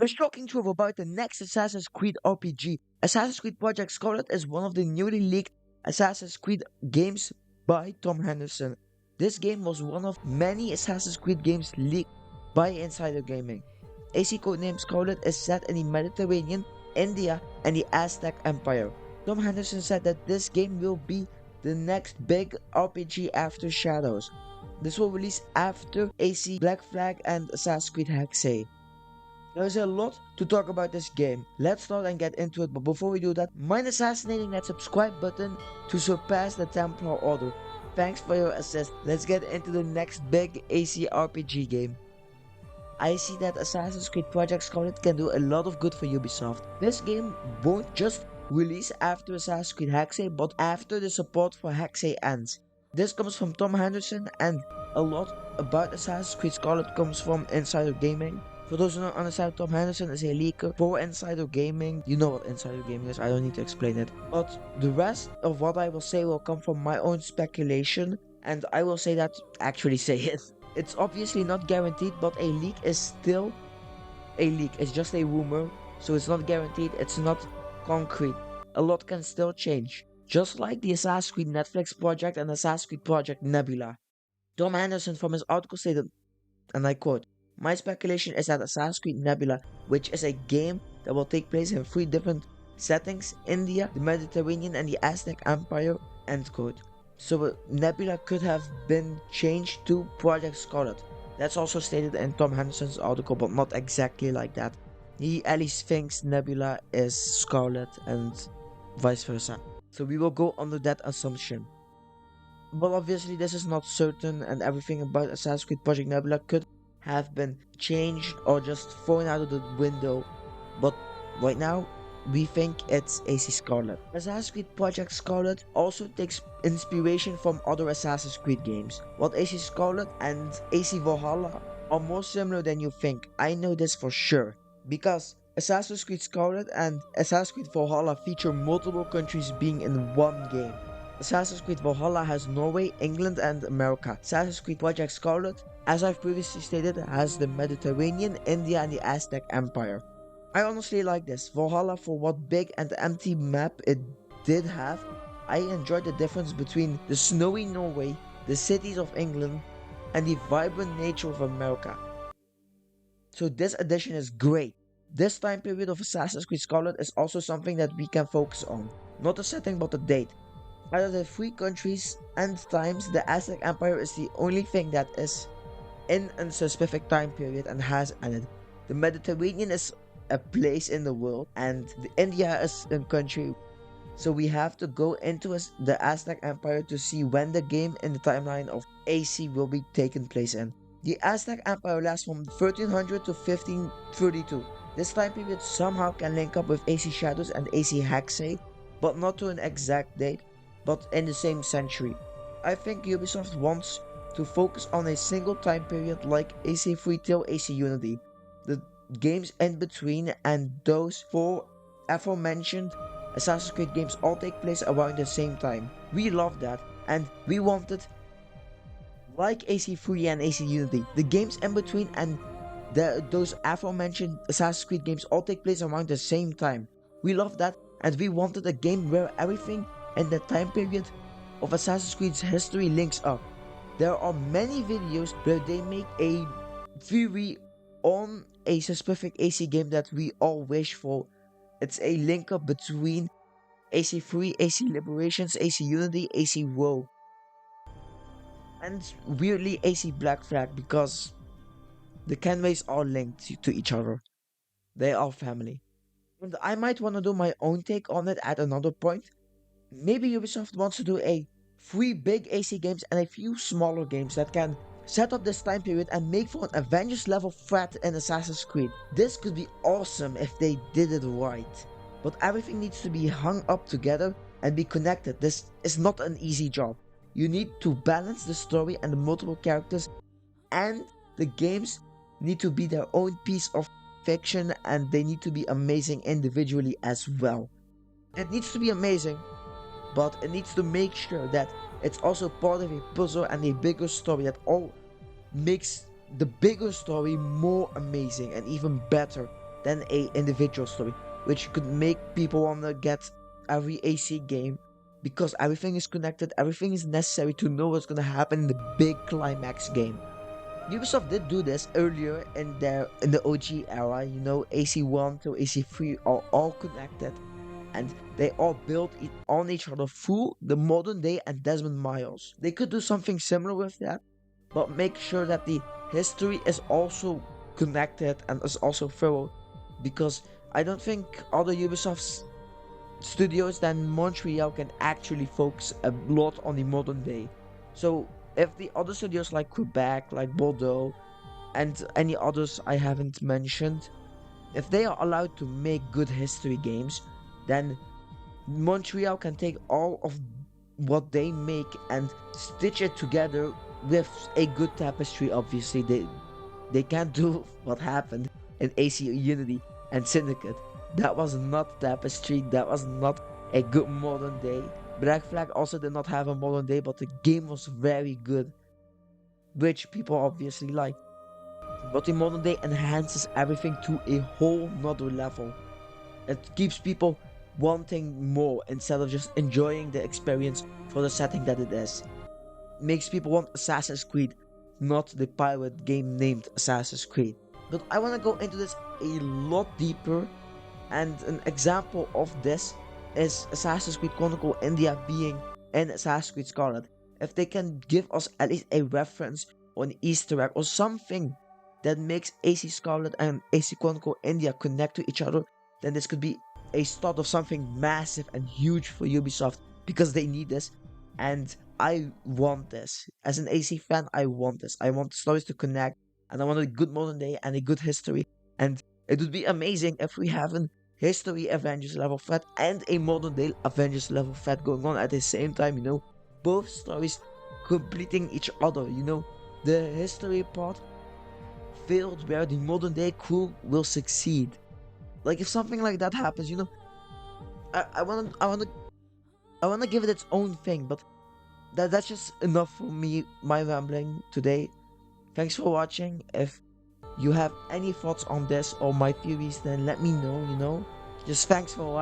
The shocking truth about the next Assassin's Creed RPG. Assassin's Creed Project Scarlet is one of the newly leaked Assassin's Creed games by Tom Henderson. This game was one of many Assassin's Creed games leaked by Insider Gaming. AC codename Scarlet is set in the Mediterranean, India, and the Aztec Empire. Tom Henderson said that this game will be the next big RPG after Shadows. This will release after AC Black Flag and Assassin's Creed Hexe. There's a lot to talk about this game. Let's start and get into it, but before we do that, mind assassinating that subscribe button to surpass the Templar Order. Thanks for your assist. Let's get into the next big AC RPG game. I see that Assassin's Creed Project Scarlet can do a lot of good for Ubisoft. This game won't just release after Assassin's Creed Hexe, but after the support for Hexe ends. This comes from Tom Henderson, and a lot about Assassin's Creed Scarlet comes from Insider Gaming. For those who don't understand, Tom Henderson is a leaker for Insider Gaming. You know what Insider Gaming is, I don't need to explain it. But the rest of what I will say will come from my own speculation, and I will say that actually say it. It's obviously not guaranteed, but a leak is still a leak. It's just a rumor, so it's not guaranteed, it's not concrete. A lot can still change. Just like the Assassin's Creed Netflix project and Assassin's Creed Project Nebula. Tom Henderson from his article stated, and I quote, "My speculation is that Assassin's Creed Nebula, which is a game that will take place in 3 different settings, India, the Mediterranean, and the Aztec Empire," end quote. So Nebula could have been changed to Project Scarlet. That's also stated in Tom Henderson's article, but not exactly like that. He at least thinks Nebula is Scarlet and vice versa. So we will go under that assumption. But obviously this is not certain, and everything about Assassin's Creed Project Nebula could have been changed or just thrown out of the window, but right now we think it's AC Scarlet. Assassin's Creed Project Scarlet also takes inspiration from other Assassin's Creed games. While AC Scarlet and AC Valhalla are more similar than you think, I know this for sure, because Assassin's Creed Scarlet and Assassin's Creed Valhalla feature multiple countries being in one game. Assassin's Creed Valhalla has Norway, England, and America. Assassin's Creed Project Scarlet, as I've previously stated, has the Mediterranean, India, and the Aztec Empire. I honestly like this. Valhalla, for what big and empty map it did have, I enjoyed the difference between the snowy Norway, the cities of England, and the vibrant nature of America. So this addition is great. This time period of Assassin's Creed Scarlet is also something that we can focus on. Not the setting, but the date. Out of the 3 countries and times, the Aztec Empire is the only thing that is in a specific time period and has added. The Mediterranean is a place in the world, and India is a country. So we have to go into the Aztec Empire to see when the game in the timeline of AC will be taken place in. The Aztec Empire lasts from 1300 to 1532. This time period somehow can link up with AC Shadows and AC Hexe, but not to an exact date, but in the same century. I think Ubisoft wants to focus on a single time period like AC Free till AC Unity. The games in between and those 4 aforementioned Assassin's Creed games all take place around the same time. We love that, and we wanted, like AC3 and AC Unity, the games in between and those aforementioned Assassin's Creed games all take place around the same time. We love that, and we wanted a game where everything in the time period of Assassin's Creed's history links up. There are many videos where they make a theory on a specific AC game that we all wish for. It's a link up between AC3, AC Liberations, AC Unity, AC WoW, and weirdly AC Black Flag, because the Kenways are linked to each other. They are family. And I might want to do my own take on it at another point. Maybe Ubisoft wants to do 3 big AC games and a few smaller games that can set up this time period and make for an Avengers level threat in Assassin's Creed. This could be awesome if they did it right. But everything needs to be hung up together and be connected. This is not an easy job. You need to balance the story and the multiple characters, and the games need to be their own piece of fiction, and they need to be amazing individually as well. It needs to be amazing, but it needs to make sure that it's also part of a puzzle and a bigger story that all makes the bigger story more amazing and even better. than a individual story, which could make people wanna get every AC game because everything is connected, everything is necessary to know what's gonna happen in the big climax game. Ubisoft did do this earlier in the OG era, you know, AC1 to AC3 are all connected and they all built it on each other through the modern day and Desmond Miles. They could do something similar with that, but make sure that the history is also connected and is also thorough, because I don't think other Ubisoft studios than Montreal can actually focus a lot on the modern day. So if the other studios like Quebec, like Bordeaux, and any others I haven't mentioned, if they are allowed to make good history games, then Montreal can take all of what they make and stitch it together with a good tapestry. Obviously, they can't do what happened in AC Unity and Syndicate. That was not tapestry. That was not a good modern day. Black Flag also did not have a modern day, but the game was very good, which people obviously like. But the modern day enhances everything to a whole nother level. It keeps people wanting more instead of just enjoying the experience for the setting that it is. Makes people want Assassin's Creed, not the pirate game named Assassin's Creed. But I want to go into this a lot deeper, and an example of this is Assassin's Creed Chronicle India being in Assassin's Creed Scarlet. If they can give us at least a reference or an Easter egg or something that makes AC Scarlet and AC Chronicle India connect to each other, then this could be a start of something massive and huge for Ubisoft, because they need this, and I want this. As an AC fan, I want this. I want stories to connect, and I want a good modern day and a good history, and it would be amazing if we have an history Avengers level threat and a modern day Avengers level threat going on at the same time, you know, both stories completing each other, you know. The history part field where the modern day crew will succeed. Like if something like that happens, you know, I wanna give it its own thing, but that's just enough for me, my rambling today. Thanks for watching. If you have any thoughts on this or my theories, then let me know, you know. Just thanks for watching.